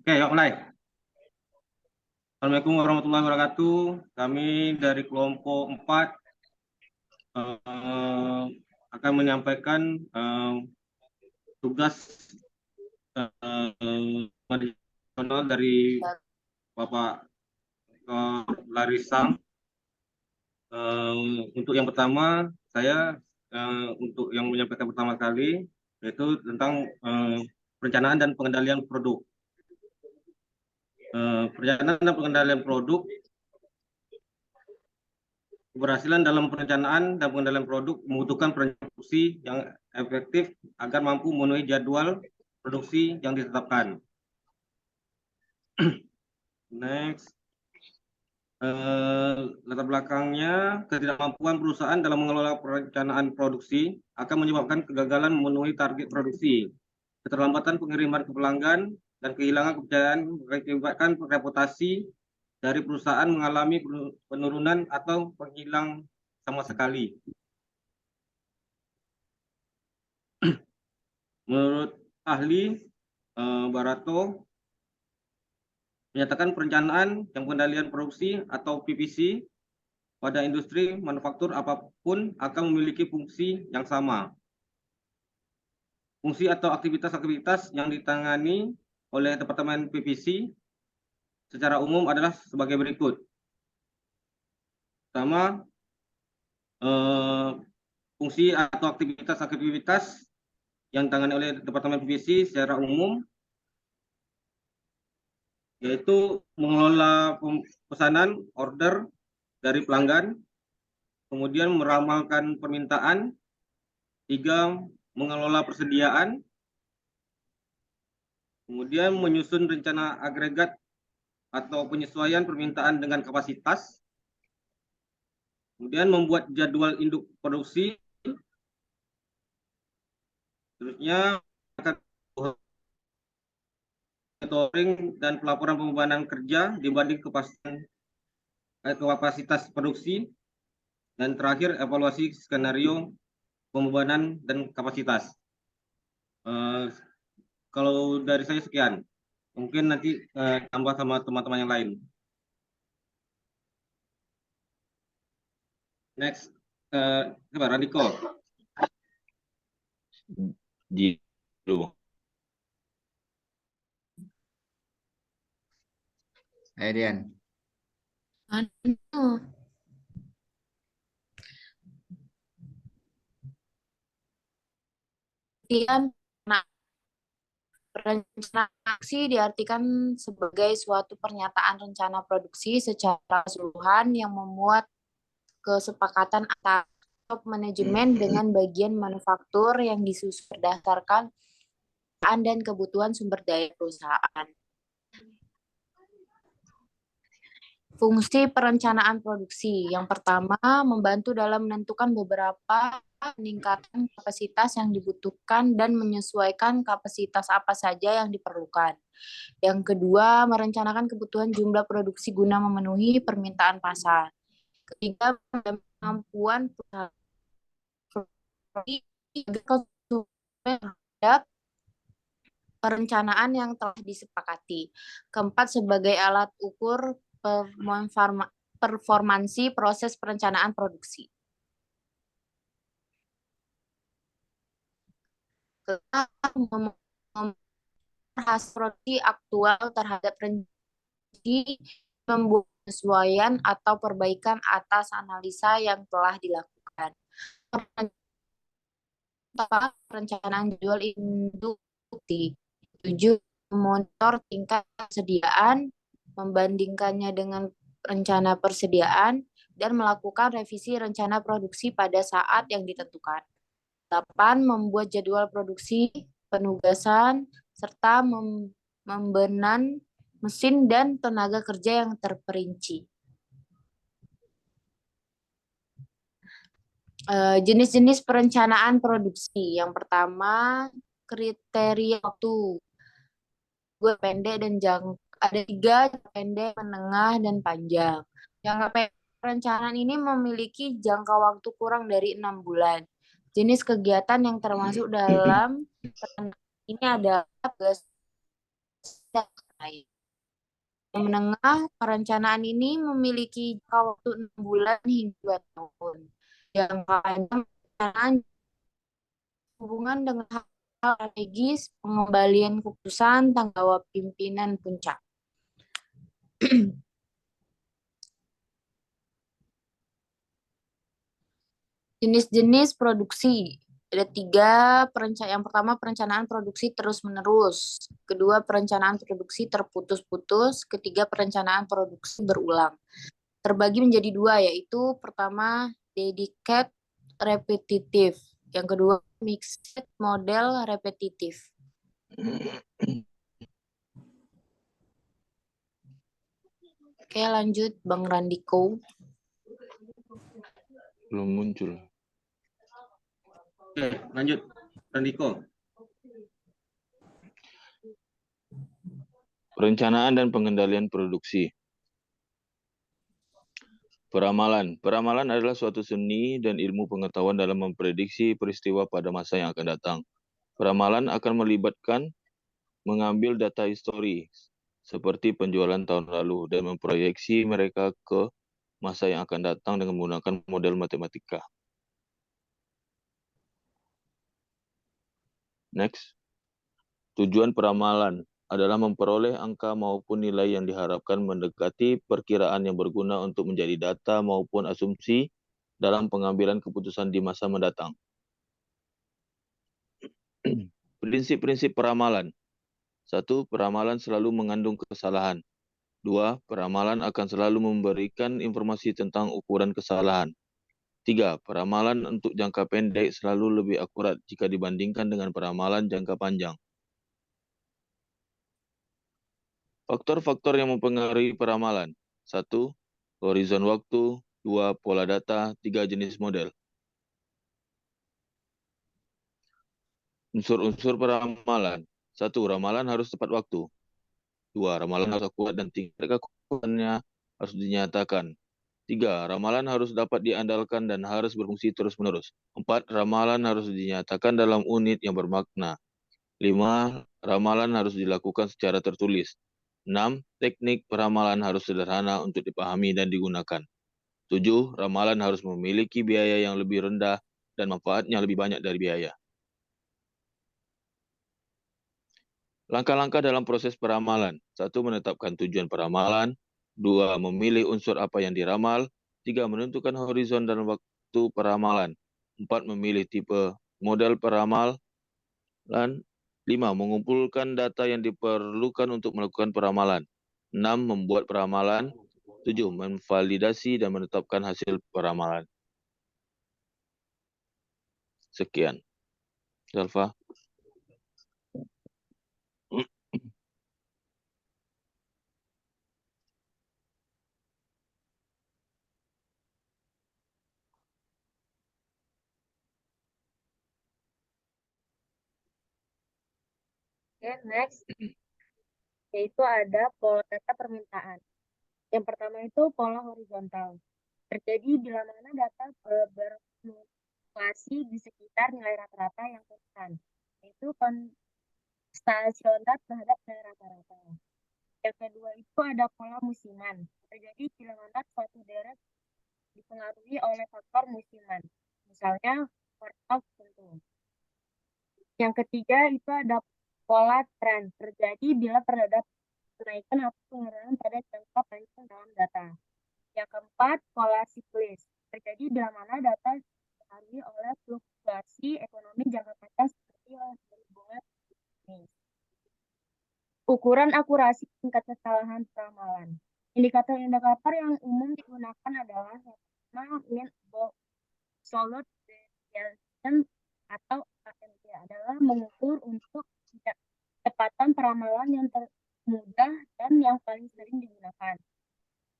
Oke, yuk mulai. Assalamualaikum warahmatullahi wabarakatuh. Kami dari kelompok 4 akan menyampaikan tugas nasional dari Bapak Larisang. Untuk yang pertama, saya untuk yang menyampaikan pertama kali, yaitu tentang perencanaan dan pengendalian produk. Perencanaan dan pengendalian produk, keberhasilan dalam perencanaan dan pengendalian produk membutuhkan perencanaan produksi yang efektif agar mampu memenuhi jadwal produksi yang ditetapkan. Next. Latar belakangnya, ketidakmampuan perusahaan dalam mengelola perencanaan produksi akan menyebabkan kegagalan memenuhi target produksi, keterlambatan pengiriman ke pelanggan, dan kehilangan kepercayaan mengakibatkan reputasi dari perusahaan mengalami penurunan atau menghilang sama sekali. Menurut ahli Barato, menyatakan perencanaan dan pengendalian produksi atau PPC pada industri manufaktur apapun akan memiliki fungsi yang sama. Fungsi atau aktivitas-aktivitas yang ditangani oleh Departemen PPC secara umum adalah sebagai berikut. Pertama, fungsi atau aktivitas-aktivitas yang ditangani oleh Departemen PPC secara umum, yaitu mengelola pesanan order dari pelanggan, kemudian meramalkan permintaan, 3, mengelola persediaan, kemudian menyusun rencana agregat atau penyesuaian permintaan dengan kapasitas, kemudian membuat jadwal induk produksi, seterusnya monitoring dan pelaporan pembebanan kerja dibanding kapasitas produksi, dan terakhir evaluasi skenario pembebanan dan kapasitas. Kalau dari saya sekian, mungkin nanti tambah sama teman-teman yang lain. Next, Radiko. Dian. Nah, rencana aksi diartikan sebagai suatu pernyataan rencana produksi secara keseluruhan yang memuat kesepakatan antara top manajemen dengan bagian manufaktur yang disusun berdasarkan dan kebutuhan sumber daya perusahaan. Fungsi perencanaan produksi. Yang pertama, membantu dalam menentukan beberapa peningkatan kapasitas yang dibutuhkan dan menyesuaikan kapasitas apa saja yang diperlukan. Yang kedua, merencanakan kebutuhan jumlah produksi guna memenuhi permintaan pasar. Ketiga, kemampuan perusahaan terhadap perencanaan yang telah disepakati. Keempat, sebagai alat ukur performansi proses perencanaan produksi. Hasil produksi aktual terhadap rencana, membuat penyesuaian atau perbaikan atas analisa yang telah dilakukan. Perencanaan jadwal induksi. 7. Memonitor tingkat persediaan, membandingkannya dengan rencana persediaan, dan melakukan revisi rencana produksi pada saat yang ditentukan. 8. Membuat jadwal produksi, penugasan, serta membenan mesin dan tenaga kerja yang terperinci. Jenis-jenis perencanaan produksi. Yang pertama, kriteria waktu. Pendek dan ada 3, pendek, menengah, dan panjang. Jangka pendek perencanaan ini memiliki jangka waktu kurang dari 6 bulan. Jenis kegiatan yang termasuk dalam ini adalah Yang menengah, perencanaan ini memiliki jangka waktu 6 bulan hingga 2 tahun. Jangka panjang perencanaan hubungan dengan hal strategis, pengembalian keputusan, tanggung jawab pimpinan puncak. Jenis-jenis produksi. Ada 3, yang pertama perencanaan produksi terus-menerus. Kedua, perencanaan produksi terputus-putus. Ketiga, perencanaan produksi berulang. Terbagi menjadi 2, yaitu pertama, dedicated repetitif. Yang kedua, mixed model repetitif. Oke, lanjut Bang Randiko. Belum muncul. Oke, lanjut. Randiko. Perencanaan dan pengendalian produksi. Peramalan. Peramalan adalah suatu seni dan ilmu pengetahuan dalam memprediksi peristiwa pada masa yang akan datang. Peramalan akan melibatkan mengambil data histori seperti penjualan tahun lalu dan memproyeksi mereka ke masa yang akan datang dengan menggunakan model matematika. Next. Tujuan peramalan adalah memperoleh angka maupun nilai yang diharapkan mendekati perkiraan yang berguna untuk menjadi data maupun asumsi dalam pengambilan keputusan di masa mendatang. Prinsip-prinsip peramalan. 1. Peramalan selalu mengandung kesalahan. 2. Peramalan akan selalu memberikan informasi tentang ukuran kesalahan. 3. Peramalan untuk jangka pendek selalu lebih akurat jika dibandingkan dengan peramalan jangka panjang. Faktor-faktor yang mempengaruhi peramalan. 1. Horizon waktu. 2. Pola data. 3. Jenis model. Unsur-unsur peramalan. 1. Ramalan harus tepat waktu. 2. Ramalan harus akurat dan tingkat keakuratan harus dinyatakan. 3. Ramalan harus dapat diandalkan dan harus berfungsi terus-menerus. 4. Ramalan harus dinyatakan dalam unit yang bermakna. 5. Ramalan harus dilakukan secara tertulis. 6. Teknik peramalan harus sederhana untuk dipahami dan digunakan. 7. Ramalan harus memiliki biaya yang lebih rendah dan manfaatnya lebih banyak dari biaya. Langkah-langkah dalam proses peramalan. 1. Menetapkan tujuan peramalan. 2. Memilih unsur apa yang diramal. 3. Menentukan horizon dan waktu peramalan. 4. Memilih tipe model peramalan. 5. Mengumpulkan data yang diperlukan untuk melakukan peramalan. 6. Membuat peramalan. 7. Memvalidasi dan menetapkan hasil peramalan. Sekian. Zalfa. Oke, next. Yaitu ada pola data permintaan. Yang pertama itu pola horizontal. Terjadi bila mana data berfluktuasi di sekitar nilai rata-rata yang konstan. Yaitu konstasional terhadap nilai rata-rata. Yang kedua itu ada pola musiman. Terjadi bila mana suatu daerah dipengaruhi oleh faktor musiman. Misalnya kuartal tertentu. Yang ketiga itu ada pola tren. Terjadi bila terdapat kenaikan atau penurunan pada jangka panjang dalam data. Yang keempat, pola siklis. Terjadi bila mana data dipengaruhi oleh fluktuasi ekonomi jangka panjang seperti berhubungan bisnis. Ukuran akurasi tingkat kesalahan peramalan. Indikator-indikator yang umum digunakan adalah yang pertama, mean absolute deviation atau AMD adalah mengukur untuk kecepatan peramalan yang termudah dan yang paling sering digunakan.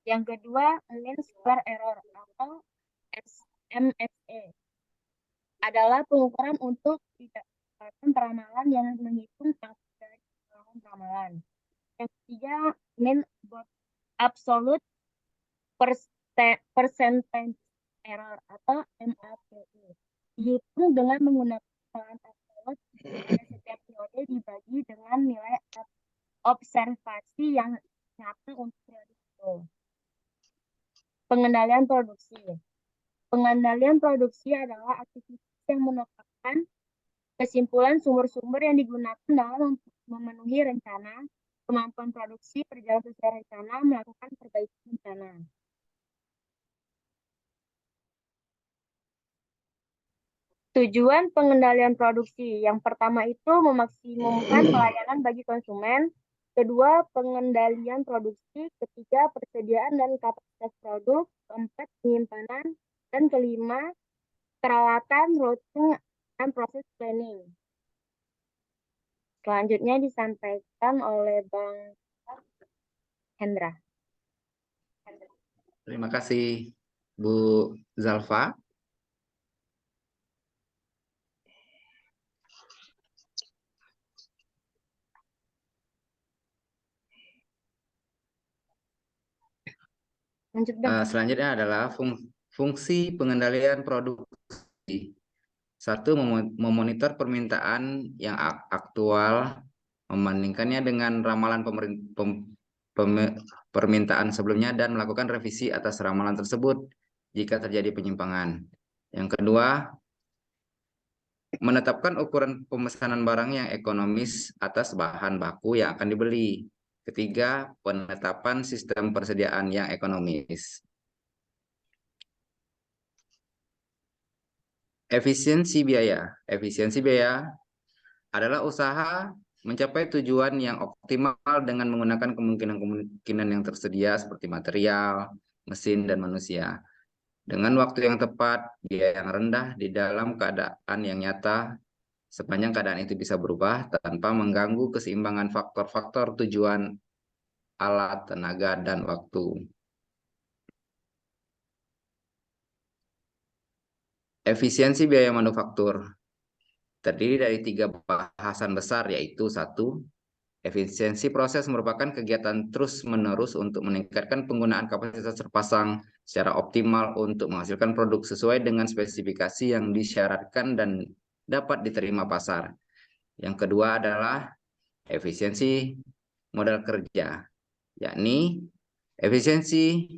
Yang kedua, mean square error atau MSE adalah pengukuran untuk kecepatan peramalan yang menghitung angka dari kesalahan peramalan. Yang ketiga, mean absolute percentage error atau MAPE dihitung dengan menggunakan kesalahan absolut pada setiap periode dibagi dengan nilai observasi yang nyata untuk risiko. Pengendalian produksi. Pengendalian produksi adalah aktivitas yang menetapkan kesimpulan sumber-sumber yang digunakan dalam memenuhi rencana, kemampuan produksi, berjalan sesuai rencana, melakukan perbaikan rencana. Tujuan pengendalian produksi. Yang pertama itu memaksimumkan pelayanan bagi konsumen. Kedua, pengendalian produksi. Ketiga, persediaan dan kapasitas produk. Keempat, penyimpanan. Dan kelima, peralatan, routing, dan proses planning. Selanjutnya disampaikan oleh Bang Hendra. Terima kasih, Bu Zalfa. Lanjut, Bang. Selanjutnya adalah fungsi pengendalian produksi. Satu, memonitor permintaan yang aktual, membandingkannya dengan ramalan permintaan sebelumnya dan melakukan revisi atas ramalan tersebut jika terjadi penyimpangan. Yang kedua, menetapkan ukuran pemesanan barang yang ekonomis atas bahan baku yang akan dibeli. Ketiga, penetapan sistem persediaan yang ekonomis. Efisiensi biaya. Efisiensi biaya adalah usaha mencapai tujuan yang optimal dengan menggunakan kemungkinan-kemungkinan yang tersedia seperti material, mesin, dan manusia. Dengan waktu yang tepat, biaya yang rendah di dalam keadaan yang nyata, sepanjang keadaan itu bisa berubah tanpa mengganggu keseimbangan faktor-faktor tujuan, alat, tenaga, dan waktu. Efisiensi biaya manufaktur terdiri dari 3 bahasan besar, yaitu 1. Efisiensi proses merupakan kegiatan terus-menerus untuk meningkatkan penggunaan kapasitas terpasang secara optimal untuk menghasilkan produk sesuai dengan spesifikasi yang disyaratkan dan dapat diterima pasar. Yang kedua adalah efisiensi modal kerja, yakni efisiensi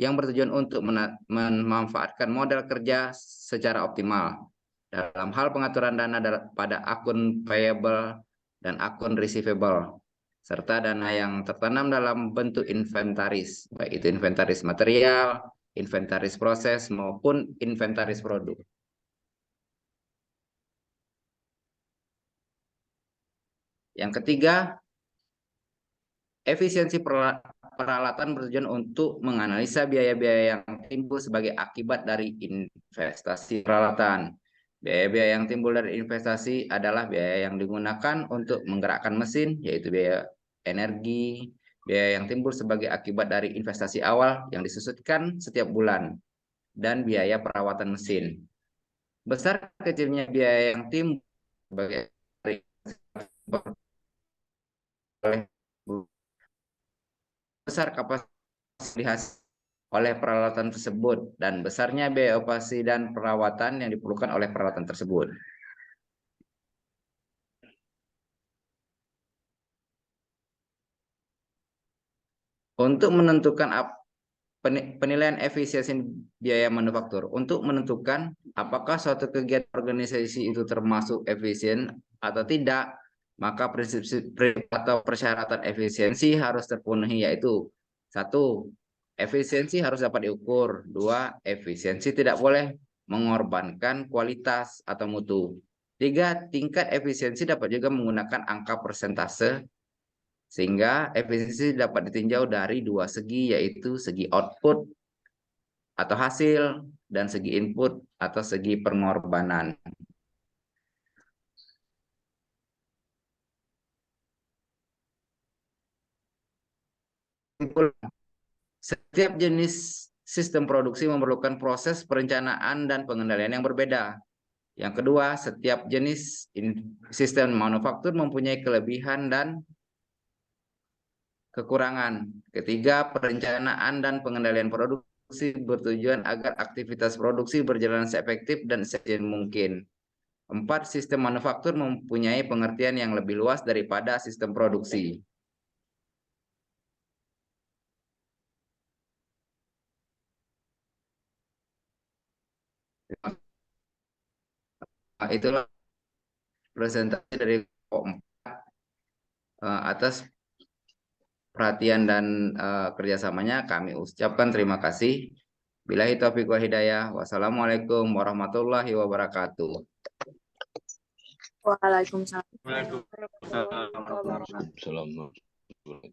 yang bertujuan untuk memanfaatkan modal kerja secara optimal dalam hal pengaturan dana pada akun payable dan akun receivable, serta dana yang tertanam dalam bentuk inventaris, baik itu inventaris material, inventaris proses, maupun inventaris produk. Yang ketiga, efisiensi peralatan bertujuan untuk menganalisa biaya-biaya yang timbul sebagai akibat dari investasi peralatan. Biaya-biaya yang timbul dari investasi adalah biaya yang digunakan untuk menggerakkan mesin, yaitu biaya energi, biaya yang timbul sebagai akibat dari investasi awal yang disusutkan setiap bulan, dan biaya perawatan mesin. Besar kecilnya biaya yang timbul sebagai besar kapasitas dihasilkan oleh peralatan tersebut dan besarnya biaya operasi dan perawatan yang diperlukan oleh peralatan tersebut. Untuk menentukan penilaian efisiensi biaya manufaktur, untuk menentukan apakah suatu kegiatan organisasi itu termasuk efisien atau tidak, maka prinsip atau persyaratan efisiensi harus terpenuhi, yaitu 1. Efisiensi harus dapat diukur. 2. Efisiensi tidak boleh mengorbankan kualitas atau mutu. 3. Tingkat efisiensi dapat juga menggunakan angka persentase, sehingga efisiensi dapat ditinjau dari 2 segi, yaitu segi output atau hasil dan segi input atau segi pengorbanan. Setiap jenis sistem produksi memerlukan proses perencanaan dan pengendalian yang berbeda. Yang kedua, setiap jenis sistem manufaktur mempunyai kelebihan dan kekurangan. Ketiga, perencanaan dan pengendalian produksi bertujuan agar aktivitas produksi berjalan seefektif dan seefisien mungkin. 4. Sistem manufaktur mempunyai pengertian yang lebih luas daripada sistem produksi. Itulah presentasi dari kelompok 4. Atas perhatian dan kerjasamanya kami ucapkan terima kasih. Billahi taufiq wa hidayah. Wassalamualaikum warahmatullahi wabarakatuh. Waalaikumsalam. Waalaikumsalam warahmatullahi wabarakatuh. Waalaikumsalam.